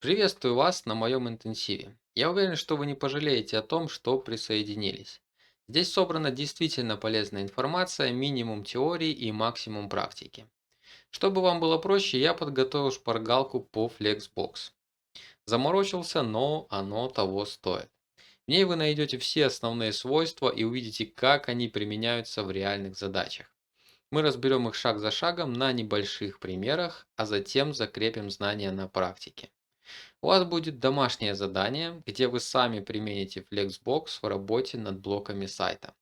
Приветствую вас на моем интенсиве. Я уверен, что вы не пожалеете о том, что присоединились. Здесь собрана действительно полезная информация, минимум теории и максимум практики. Чтобы вам было проще, я подготовил шпаргалку по Flexbox. Заморочился, но оно того стоит. В ней вы найдете все основные свойства и увидите, как они применяются в реальных задачах. Мы разберем их шаг за шагом на небольших примерах, а затем закрепим знания на практике. У вас будет домашнее задание, где вы сами примените Flexbox в работе над блоками сайта.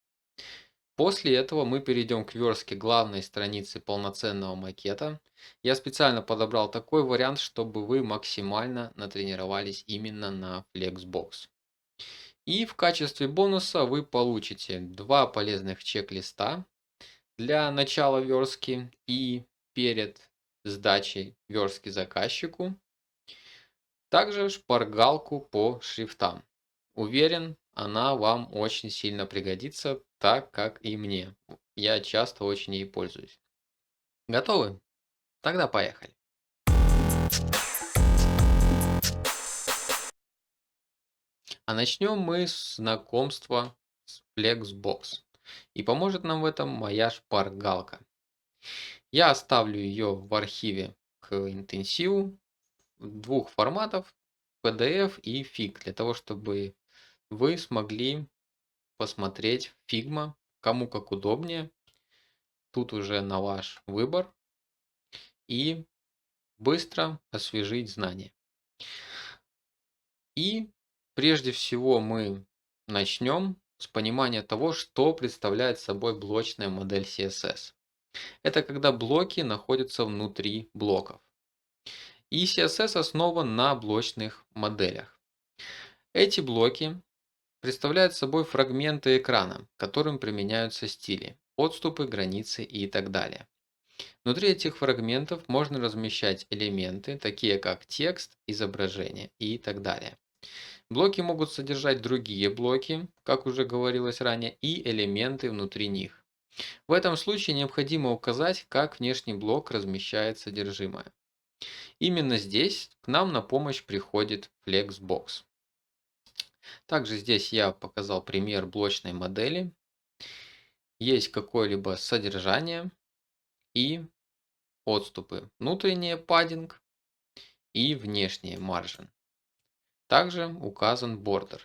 После этого мы перейдем к верстке главной страницы полноценного макета. Я специально подобрал такой вариант, чтобы вы максимально натренировались именно на Flexbox. И в качестве бонуса вы получите два полезных чек-листа для начала верстки и перед сдачей верстки заказчику. Также шпаргалку по шрифтам. Уверен, она вам очень сильно пригодится, так как и мне. Я часто очень ей пользуюсь. Готовы? Тогда поехали. А начнем мы с знакомства с Flexbox. И поможет нам в этом моя шпаргалка. Я оставлю ее в архиве к интенсиву двух форматов PDF и FIG, для того, чтобы вы смогли посмотреть Figma, кому как удобнее. Тут уже на ваш выбор. И быстро освежить знания. И прежде всего мы начнем с понимания того, что представляет собой блочная модель CSS. Это когда блоки находятся внутри блоков. И CSS основан на блочных моделях. Эти блоки представляют собой фрагменты экрана, к которым применяются стили, отступы, границы и так далее. Внутри этих фрагментов можно размещать элементы, такие как текст, изображение и так далее. Блоки могут содержать другие блоки, как уже говорилось ранее, и элементы внутри них. В этом случае необходимо указать, как внешний блок размещает содержимое. Именно здесь к нам на помощь приходит Flexbox. Также здесь я показал пример блочной модели. Есть какое-либо содержание и отступы. Внутреннее паддинг и внешнее margin. Также указан border.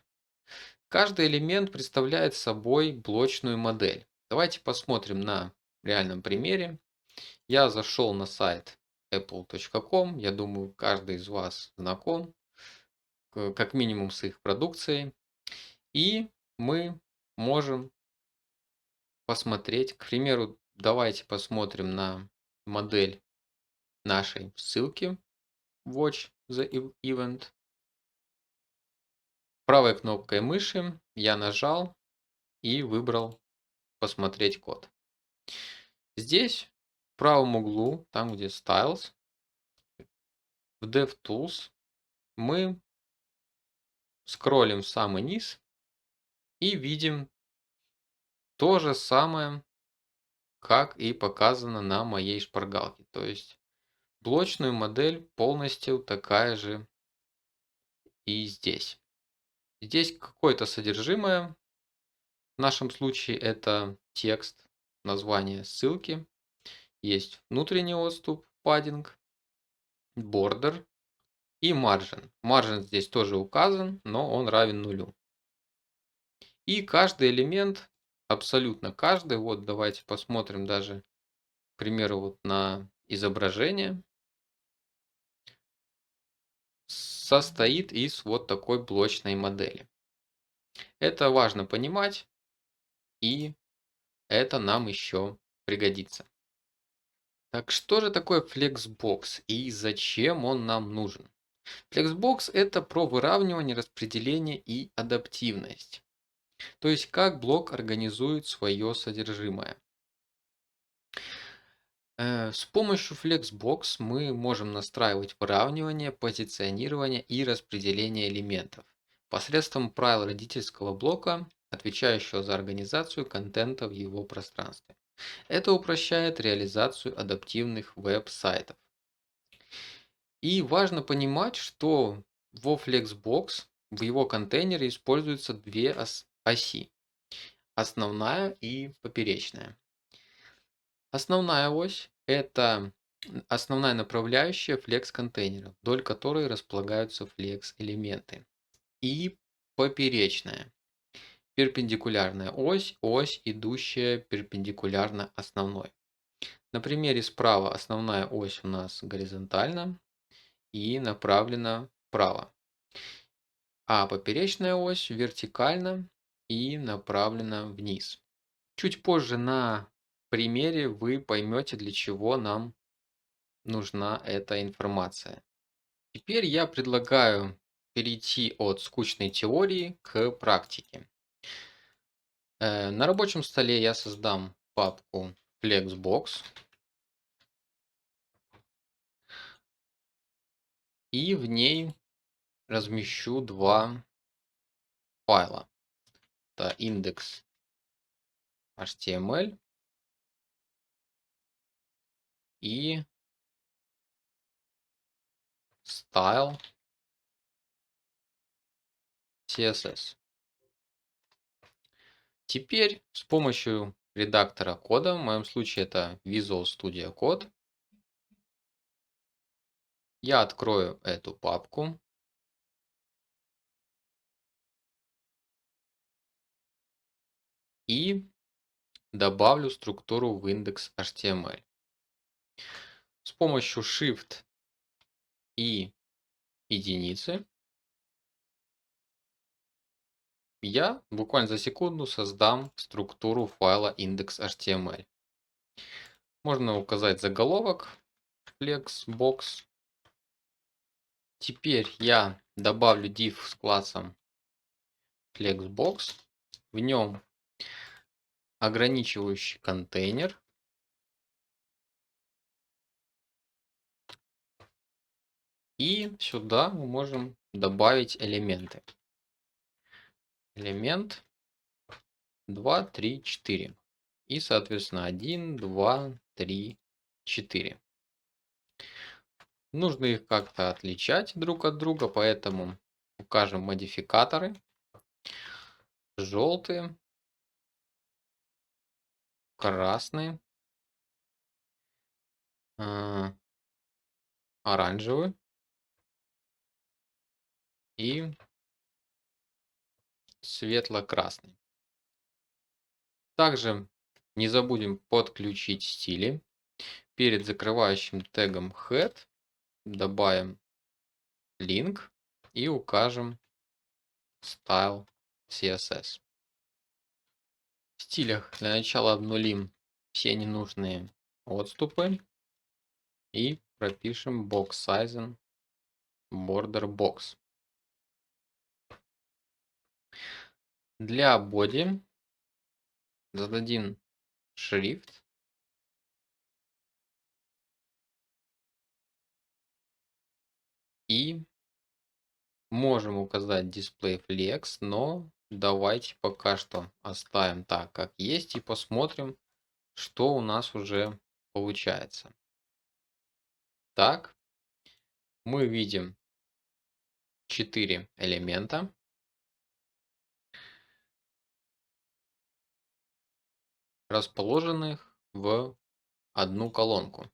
Каждый элемент представляет собой блочную модель. Давайте посмотрим на реальном примере. Я зашел на сайт apple.com. Я думаю, каждый из вас знаком, как минимум с их продукцией. И мы можем посмотреть, к примеру, давайте посмотрим на модель нашей ссылки Watch the Event. Правой кнопкой мыши я нажал и выбрал посмотреть код. Здесь в правом углу, там где Styles, в DevTools мы скроллим в самый низ и видим то же самое, как и показано на моей шпаргалке. То есть блочную модель полностью такая же и здесь. Здесь какое-то содержимое. В нашем случае это текст, название ссылки. Есть внутренний отступ, паддинг, border и margin. Margin здесь тоже указан, но он равен нулю. И каждый элемент, абсолютно каждый, вот давайте посмотрим даже, к примеру, вот на изображение, состоит из вот такой блочной модели. Это важно понимать, и это нам еще пригодится. Так что же такое Flexbox и зачем он нам нужен? Flexbox это про выравнивание, распределение и адаптивность. То есть как блок организует свое содержимое. С помощью Flexbox мы можем настраивать выравнивание, позиционирование и распределение элементов посредством правил родительского блока, отвечающего за организацию контента в его пространстве. Это упрощает реализацию адаптивных веб-сайтов. И важно понимать, что во Flexbox в его контейнере используются две оси. Основная и поперечная. Основная ось — это основная направляющая Flex контейнера, вдоль которой располагаются Flex элементы. И поперечная. Перпендикулярная ось — ось, идущая перпендикулярно основной. На примере справа основная ось у нас горизонтально и направлена вправо, а поперечная ось вертикально и направлена вниз. Чуть позже на примере вы поймете, для чего нам нужна эта информация. Теперь я предлагаю перейти от скучной теории к практике. На рабочем столе я создам папку Flexbox и в ней размещу два файла. Это index.html и style.css. Теперь с помощью редактора кода, в моем случае это Visual Studio Code, я открою эту папку и добавлю структуру в index.html. С помощью Shift и единицы я буквально за секунду создам структуру файла index.html. Можно указать заголовок Flexbox. Теперь я добавлю div с классом Flexbox. В нем ограничивающий контейнер. И сюда мы можем добавить элементы. Элемент 2, 3, 4. И, соответственно, 1, 2, 3, 4. Нужно их как-то отличать друг от друга, поэтому укажем модификаторы. Желтые, красный, оранжевый и светло-красный. Также не забудем подключить стили. Перед закрывающим тегом head добавим link и укажем style CSS. В стилях для начала обнулим все ненужные отступы и пропишем box sizing border box. Для body зададим шрифт и можем указать display flex, но давайте пока что оставим так, как есть, и посмотрим, что у нас уже получается. Так, мы видим 4 элемента. Расположенных в одну колонку.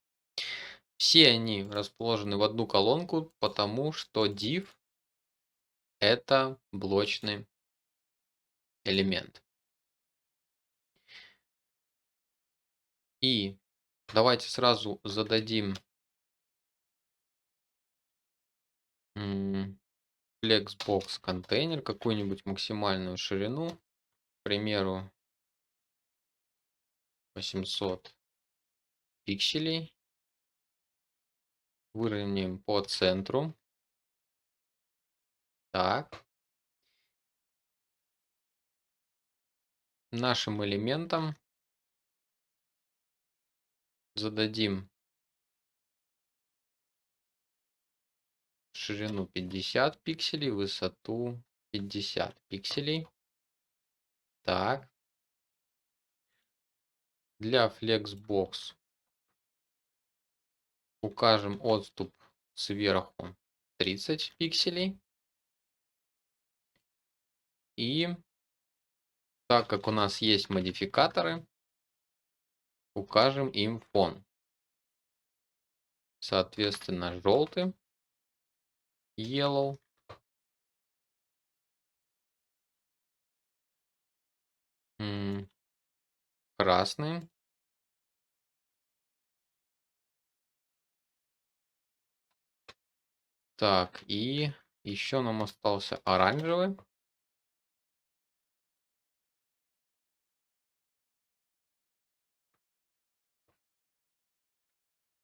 Все они расположены в одну колонку, потому что div это блочный элемент. И давайте сразу зададим Flexbox контейнер какую-нибудь максимальную ширину, к примеру, 800 пикселей. Выровняем по центру. Так. Нашим элементам зададим ширину 50 пикселей, высоту 50 пикселей. Так. Для Flexbox укажем отступ сверху 30 пикселей. И так как у нас есть модификаторы, укажем им фон. Соответственно, желтый, yellow, красный, так, и еще нам остался оранжевый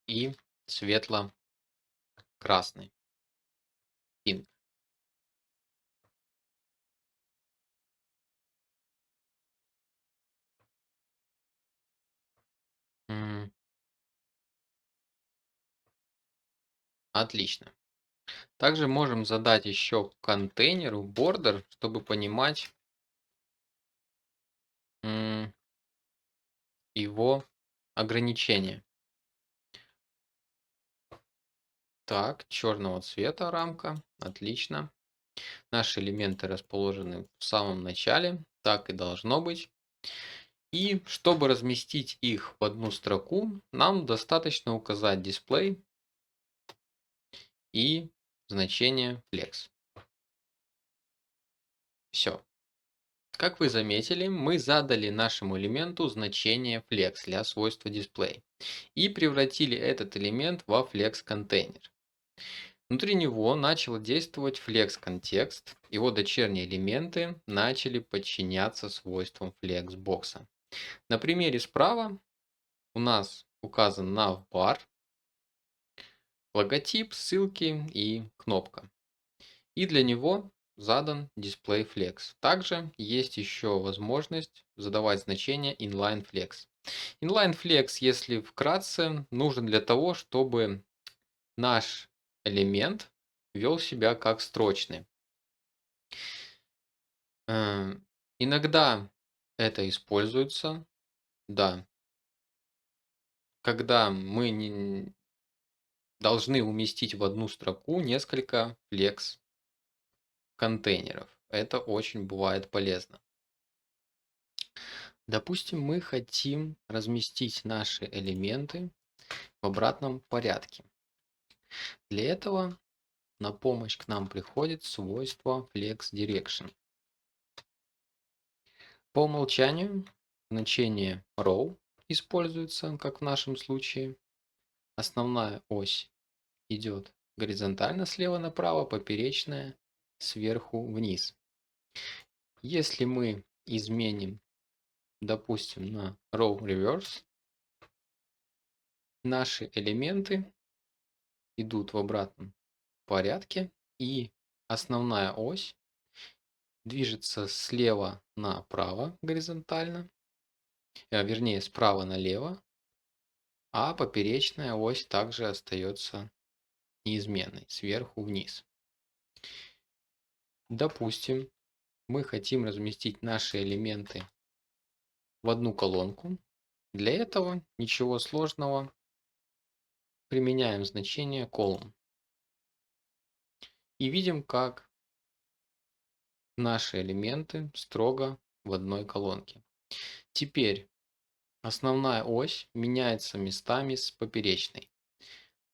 и светло-красный, pink. М, Отлично. Также можем задать еще контейнеру border, чтобы понимать его ограничения. Так, черного цвета рамка. Отлично. Наши элементы расположены в самом начале. Так и должно быть. И чтобы разместить их в одну строку, нам достаточно указать display и значение flex. Все. Как вы заметили, мы задали нашему элементу значение flex для свойства display и превратили этот элемент во flex контейнер. Внутри него начал действовать flex контекст, его дочерние элементы начали подчиняться свойствам flexbox. На примере справа у нас указан navbar, логотип, ссылки и кнопка. И для него задан displayFlex. Также есть еще возможность задавать значение inlineFlex. InlineFlex, если вкратце, нужен для того, чтобы наш элемент вел себя как строчный. Иногда это используется, да, когда мы должны уместить в одну строку несколько flex контейнеров. Это очень бывает полезно. Допустим, мы хотим разместить наши элементы в обратном порядке. Для этого на помощь к нам приходит свойство FlexDirection. По умолчанию значение row используется, как в нашем случае. Основная ось идет горизонтально слева направо, поперечная сверху вниз. Если мы изменим, допустим, на row reverse, наши элементы идут в обратном порядке, и основная ось движется слева направо горизонтально, вернее справа налево, а поперечная ось также остается неизменной, сверху вниз. Допустим, мы хотим разместить наши элементы в одну колонку. Для этого ничего сложного. Применяем значение column. И видим, как наши элементы строго в одной колонке. Теперь основная ось меняется местами с поперечной.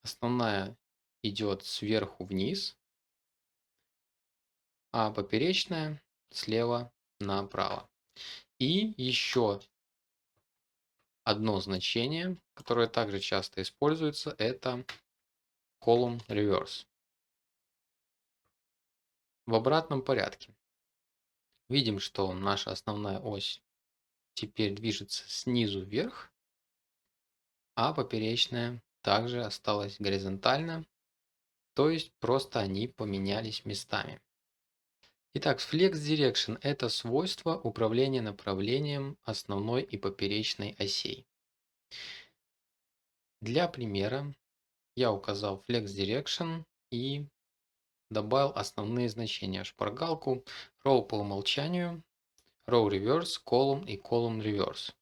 Основная идет сверху вниз, а поперечная слева направо. И еще одно значение, которое также часто используется, это column reverse. В обратном порядке. Видим, что наша основная ось теперь движется снизу вверх, а поперечная также осталась горизонтально, то есть просто они поменялись местами. Итак, Flex Direction – это свойство управления направлением основной и поперечной осей. Для примера я указал Flex Direction и добавил основные значения: шпаргалку, row по умолчанию, row reverse, column и column reverse.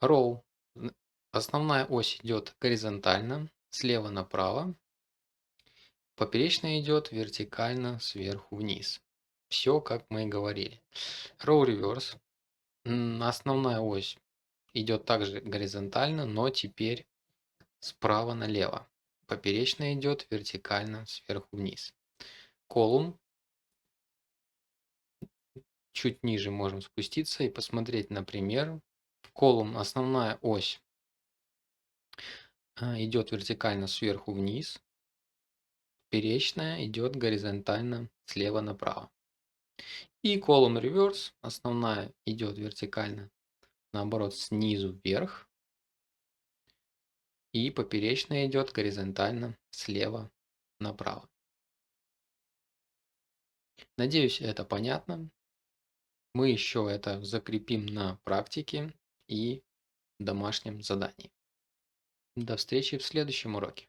Row – основная ось идет горизонтально, слева направо, Поперечная идет вертикально сверху вниз. Все, как мы и говорили. Row reverse. Основная ось идет также горизонтально, но теперь справа налево. Поперечная идет вертикально сверху вниз. Column. Чуть ниже можем спуститься и посмотреть, например, Column основная ось идет вертикально сверху вниз. Поперечная идет горизонтально слева направо. И Column reverse основная идет вертикально, наоборот, снизу вверх. И поперечная идет горизонтально слева направо. Надеюсь, это понятно. Мы еще это закрепим на практике и домашнем задании. До встречи в следующем уроке.